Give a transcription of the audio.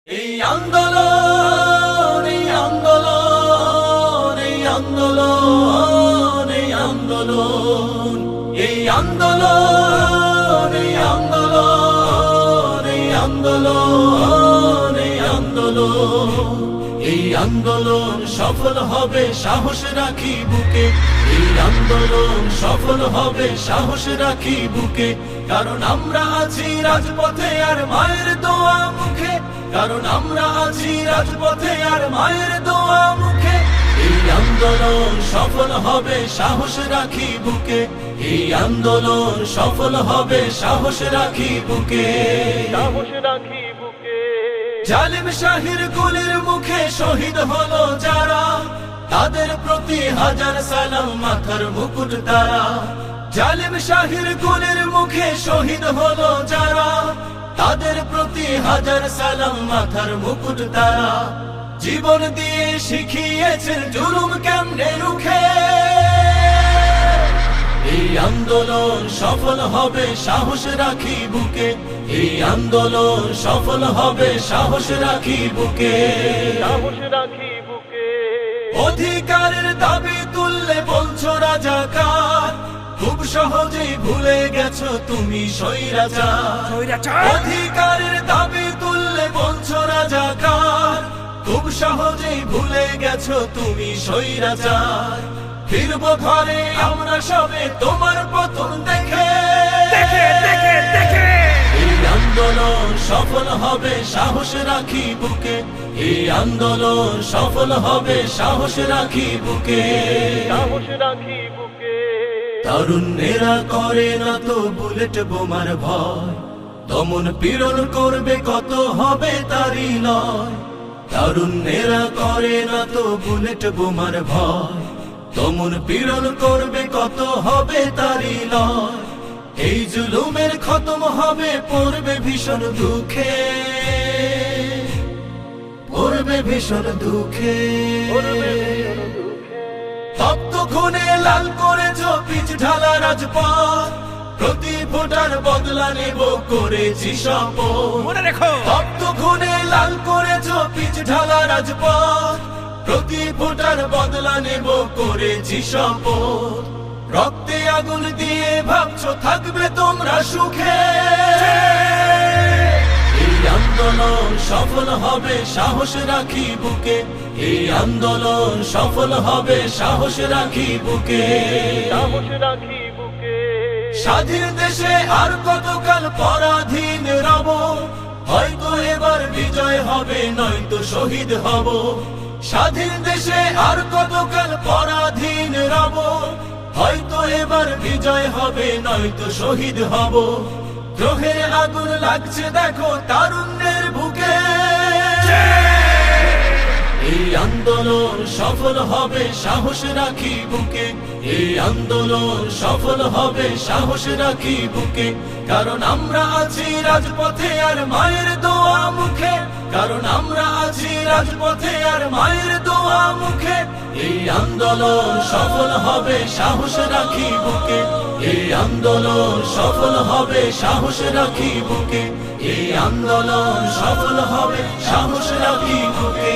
এই আন্দোলন এই আন্দোলন এই আন্দোলন এই আন্দোলন এই আন্দোলন এই আন্দোলন এই আন্দোলন এই আন্দোলন এই আন্দোলন সফল হবে সাহস রাখি বুকে এই আন্দোলন সফল হবে সাহস রাখি বুকে কারণ আমরা আছি রাজপথে আর মায়ের দোয়া মুখে কারণ আমরা আছি রাজপথে আর মায়ের দোয়া মুখে এই আন্দোলন সফল হবে সাহস রাখি বুকে এই আন্দোলন সফল হবে সাহস রাখি বুকে সাহস রাখি বুকে জালিম শাহির গুলির মুখে শহীদ হলো যারা তাদের প্রতি হাজার সালাম মাথার মুকুট তারা জালিম শাহির গুলির মুখে শহীদ হলো যারা তাদের প্রতি হাজার সালাম মাথার মুকুট তারা জীবন দিয়ে শিখিয়েছেন জুলুম কেমনে রুখে এই আন্দোলন সফল হবে সাহস রাখি বুকে এই আন্দোলন সফল হবে সাহস রাখি বুকে সাহস রাখি বুকে অধিকারের দাবি তুললে বলছো রাজাকার খুব সহজেই ভুলে গেছো তুমি স্বৈরাচার অধিকারের দাবি তুললে বলছো রাজাকার খুব সহজেই ভুলে গেছো তুমি স্বৈরাচার ফিরবো ঘরে আমরা সবে তোমার পতন দেখে এই আন্দোলন সফল হবে সাহস রাখি বুকে এই আন্দোলন সফল হবে সাহস রাখি বুকে সাহস রাখি বুকে তারুণ্যেরা করে না তো বুলেট বোমার ভয় দমন পীড়ন করবে কত হবে তারই লয় তারুণ্যেরা করে না তো বুলেট বোমার ভয় দমন পীড়ন করবে কত হবে তারই লয় এই জুলুমের খতম হবে পড়বে ভীষণ দুঃখে পড়বে ভীষণ দুঃখে তপ্ত খুনে লাল করেছ পিচ ঢালা রাজপথ প্রতি ফোটার বদলা নেব করেছি শপথ মনে রেখো তপ্ত খুনে লাল করেছ পিচ ঢালা রাজপথ প্রতি ফোটার বদলা নেব করেছি শপথ রক্তে আগুন দিয়ে ভাবছো থাকবে তোমরা সুখে এই আন্দোলন সফল হবে সাহস রাখি বুকে এই আন্দোলন সফল হবে সাহস রাখি বুকে সাহস রাখি বুকে স্বাধীন দেশে আর কতকাল পরাধীন রব হয়তো এবার বিজয় হবে নয়তো শহীদ হব স্বাধীন দেশে আর কতকাল পরাধীন রব হয়তো এবার বিজয় হবে নয়তো শহীদ হব দ্রোহের আগুন লাগছে দেখো তারুণ্যের বুকে এই আন্দোলন সফল হবে সাহস রাখি বুকে এই আন্দোলন সফল হবে সাহস রাখি বুকে কারণ আমরা আছি রাজপথে আর মায়ের দোয়া মুখে কারণ আমরা আছি রাজপথে আর মায়ের দোয়া মুখে এই আন্দোলন সফল হবে সাহস রাখি বুকে এই আন্দোলন সফল হবে সাহস রাখি বুকে এই আন্দোলন সফল হবে সাহস রাখি বুকে